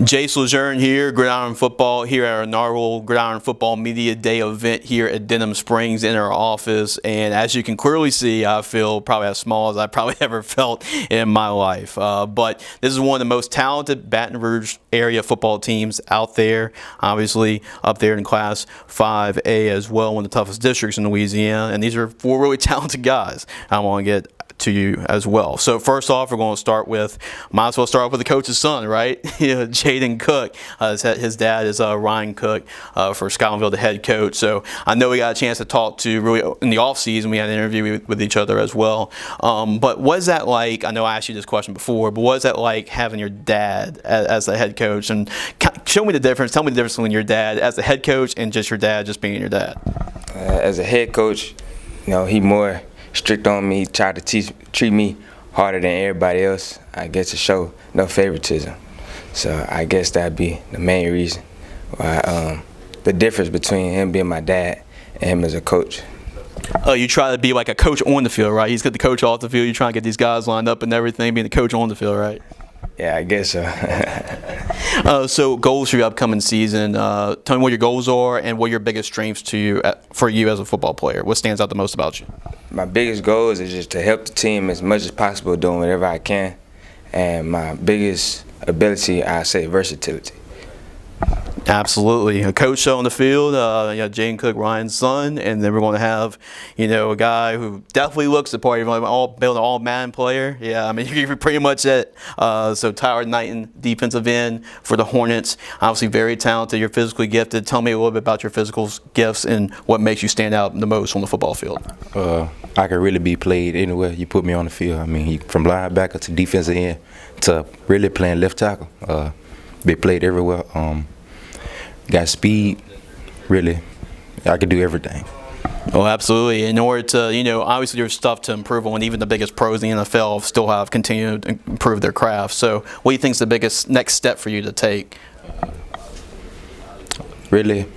Jace Lejeune here, Gridiron Football, here at our inaugural Gridiron Football Media Day event here at Denham Springs in our office. And as you can clearly see, I feel probably as small as I probably ever felt in my life. But this is one of the most talented Baton Rouge area football teams out there. Obviously, up there in Class 5A as well, one of the toughest districts in Louisiana. And these are four really talented guys I want to get to you as well. So first off, we're going to start with, might as well start off with the coach's son, right? Jaden Cook. His dad is Ryan Cook for Scotlandville, the head coach. So I know we got a chance to talk to really in the off season. We had an interview with each other as well. But what is that like? I know I asked you this question before, but what is that like having your dad as the head coach? And show me the difference. Tell me the difference between your dad as the head coach and just your dad just being your dad. As a head coach, he more strict on me, try to treat me harder than everybody else. I guess to show no favoritism. So I guess that'd be the main reason why the difference between him being my dad and him as a coach. You try to be like a coach on the field, right? He's got the coach off the field. You try to get these guys lined up and everything, being the coach on the field, right? Yeah, I guess so. So goals for your upcoming season. Tell me what your goals are and what your biggest strengths for you as a football player. What stands out the most about you? My biggest goals is just to help the team as much as possible, doing whatever I can. And my biggest ability, I say, versatility. Absolutely. A coach on the field, Jaden Cook, Ryan's son, and then we're going to have, a guy who definitely looks the part. Building an all-man player. Yeah, I mean, you're pretty much it. So Tyler Knighton, defensive end for the Hornets. Obviously very talented. You're physically gifted. Tell me a little bit about your physical gifts and what makes you stand out the most on the football field. I can really be played anywhere you put me on the field. I mean, from linebacker to defensive end to really playing left tackle. Be played everywhere. Got speed, really. I could do everything. Oh, absolutely. In order to, obviously there's stuff to improve on. Even the biggest pros in the NFL still have continued to improve their craft. So what do you think is the biggest next step for you to take? Really,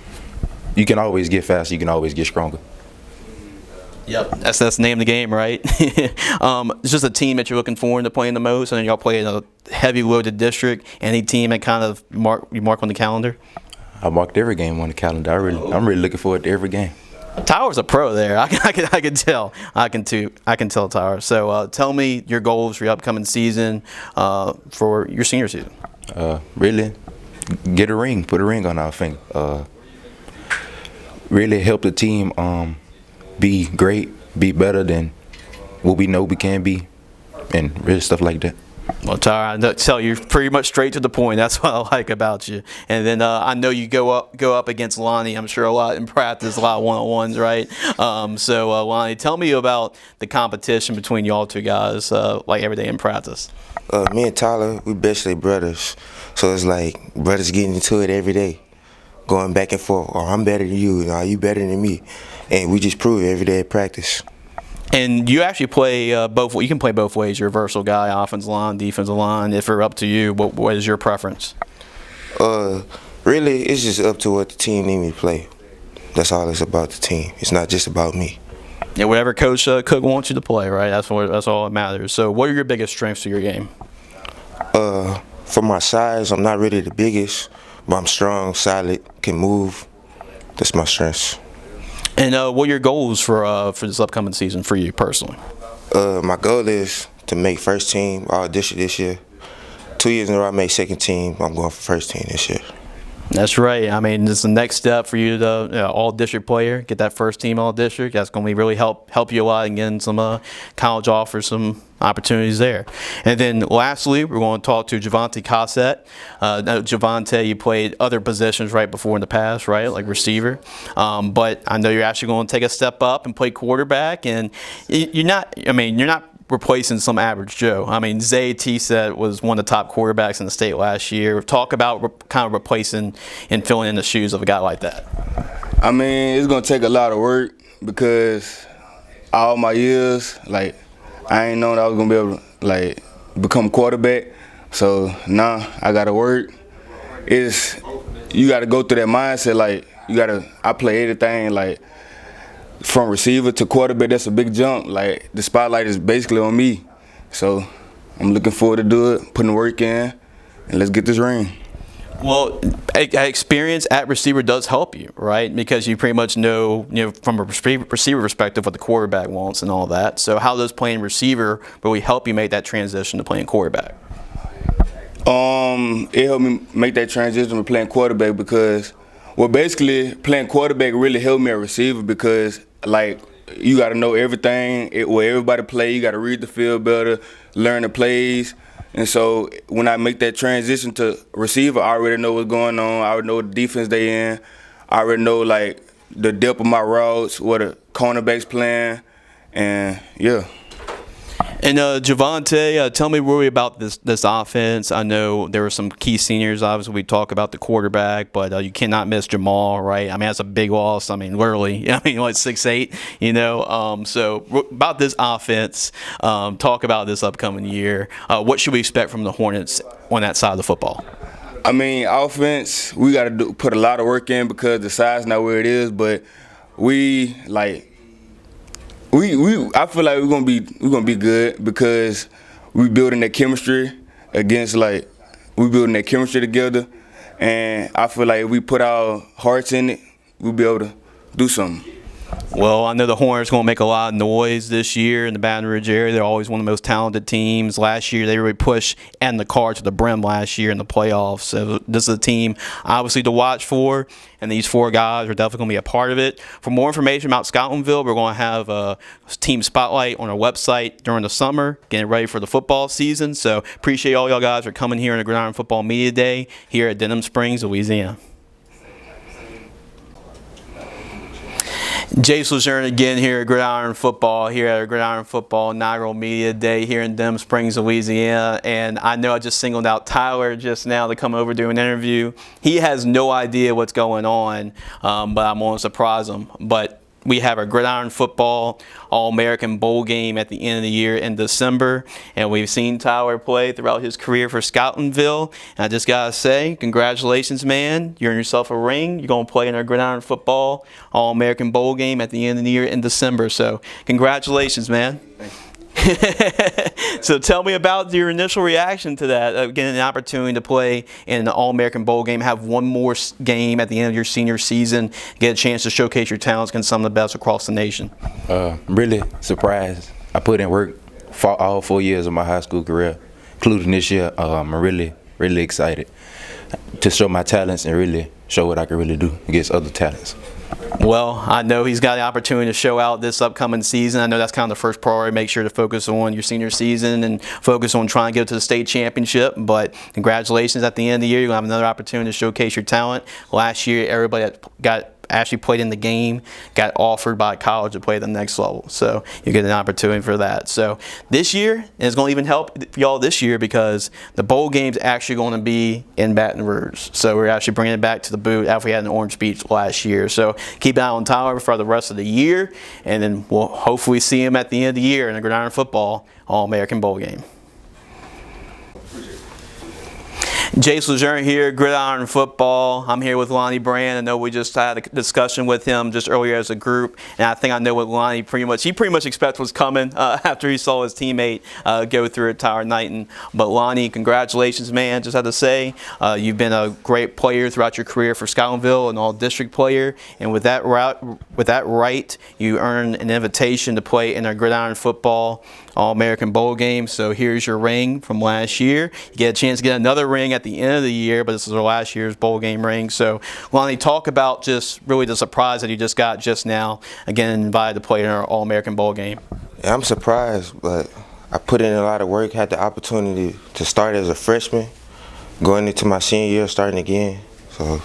you can always get faster. You can always get stronger. Yep, that's the name of the game, right? It's just a team that you're looking forward to playing the most, and then y'all play in a heavy loaded district. Any team that kind of you mark on the calendar? I marked every game on the calendar. I'm really looking forward to every game. Tyler's a pro there. I can tell. I can tell Tyler. So tell me your goals for your upcoming season, for your senior season. Really, get a ring. Put a ring on our finger. Really help the team be great, be better than what we know we can be, and really stuff like that. Well, Tyler, I tell you pretty much straight to the point. That's what I like about you. And then I know you go up against Lonnie. I'm sure a lot in practice, a lot of one-on-ones, right? So Lonnie, tell me about the competition between y'all two guys, like every day in practice. Me and Tyler, we basically brothers. So it's like brothers getting into it every day, going back and forth. Oh, I'm better than you. No, you better than me. And we just prove it every day at practice. And you actually play both. You can play both ways. You're a versatile guy, offensive line, defensive line. If it's up to you, what is your preference? Really, it's just up to what the team need me to play. That's all it's about, the team. It's not just about me. Yeah, whatever Coach Cook wants you to play, right? That's all that matters. So, what are your biggest strengths to your game? For my size, I'm not really the biggest, but I'm strong, solid, can move. That's my strengths. And what are your goals for this upcoming season for you personally? My goal is to make first team all district this year. 2 years in a row I made second team. I'm going for first team this year. That's right. I mean, this is the next step for you to all district player, get that first team all district. That's going to really help you a lot in getting some college offers, some opportunities there. And then lastly, we're going to talk to Javante Cossett. Javante, you played other positions right before in the past, right, like receiver. But I know you're actually going to take a step up and play quarterback. And you're not replacing some average Joe. I mean, Zay T-Set was one of the top quarterbacks in the state last year. Talk about kind of replacing and filling in the shoes of a guy like that. I mean, it's going to take a lot of work because all my years, I ain't known I was going to be able to, become quarterback. So now I got to work. You got to go through that mindset, I play everything, from receiver to quarterback. That's a big jump. The spotlight is basically on me. So I'm looking forward to do it, putting the work in, and let's get this ring. Well, experience at receiver does help you, right? Because you pretty much know, from a receiver perspective what the quarterback wants and all that. So how does playing receiver really help you make that transition to playing quarterback? It helped me make that transition to playing quarterback because, well, basically playing quarterback really helped me at receiver because, like, you got to know everything, where everybody play. You got to read the field better, learn the plays. And so when I make that transition to receiver, I already know what's going on. I already know what defense they in. I already know, like, the depth of my routes, what the cornerback's playing, and yeah. And Javonte, tell me really about this offense. I know there were some key seniors. Obviously, we talk about the quarterback, but you cannot miss Jamal, right? I mean, that's a big loss. I mean, literally. I mean, like 6'8", So about this offense, talk about this upcoming year. What should we expect from the Hornets on that side of the football? I mean, offense, we got to put a lot of work in because the size not where it is, but I feel like we're gonna be good because we building that chemistry together, and I feel like if we put our hearts in it, we'll be able to do something. Well, I know the Hornets going to make a lot of noise this year in the Baton Rouge area. They're always one of the most talented teams. Last year, they really pushed and the car to the brim last year in the playoffs. So this is a team, obviously, to watch for, and these four guys are definitely going to be a part of it. For more information about Scotlandville, we're going to have a team spotlight on our website during the summer, getting ready for the football season. So appreciate all y'all guys for coming here on the Gridiron Football Media Day here at Denham Springs, Louisiana. Jace Lejeune again here at Gridiron Football, here at our Gridiron Football inaugural media day here in Denham Springs, Louisiana. And I know I just singled out Tyler just now to come over to an interview. He has no idea what's going on, but I'm going to surprise him. But we have our Gridiron Football All-American Bowl game at the end of the year in December. And we've seen Tyler play throughout his career for Scotlandville. And I just got to say, congratulations, man. You earned yourself a ring. You're going to play in our Gridiron Football All-American Bowl game at the end of the year in December. So congratulations, man. Thanks. So tell me about your initial reaction to that, getting an opportunity to play in the All-American Bowl game, have one more game at the end of your senior season, get a chance to showcase your talents against some of the best across the nation. Really surprised. I put in work for all 4 years of my high school career, including this year. I'm really excited to show my talents and really show what I can really do against other talents. Well, I know he's got the opportunity to show out this upcoming season. I know that's kind of the first priority. Make sure to focus on your senior season and focus on trying to get to the state championship. But congratulations, at the end of the year, you're going to have another opportunity to showcase your talent. Last year, everybody that actually played in the game got offered by college to play at the next level. So you get an opportunity for that. So this year, and it's going to even help y'all this year because the bowl game's actually going to be in Baton Rouge. So we're actually bringing it back to the boot after we had in Orange Beach last year. So keep an eye on Tyler for the rest of the year, and then we'll hopefully see him at the end of the year in the Gridiron Football All-American Bowl game. Jace Lejeune here, Gridiron Football. I'm here with Lonnie Brand. I know we just had a discussion with him just earlier as a group, and I think I know what Lonnie he pretty much expected was coming after he saw his teammate go through it, Tyler Knighton. But Lonnie, congratulations, man. Just had to say, you've been a great player throughout your career for Scotlandville, an all-district player, and with that right, you earned an invitation to play in our Gridiron Football All-American Bowl game. So here's your ring from last year. You get a chance to get another ring at the end of the year, but this is our last year's bowl game ring. So Lonnie, talk about just really the surprise that you just got just now, again invited to play in our All-American Bowl game. Yeah, I'm surprised, but I put in a lot of work, had the opportunity to start as a freshman, going into my senior year, starting again. So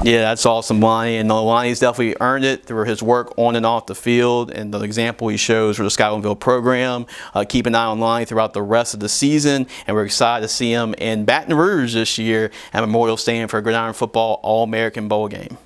yeah, that's awesome, Lonnie. And Lonnie's definitely earned it through his work on and off the field and the example he shows for the Scotlandville program. Keep an eye on Lonnie throughout the rest of the season, and we're excited to see him in Baton Rouge this year at Memorial Stadium for a Gridiron Football All-American Bowl game.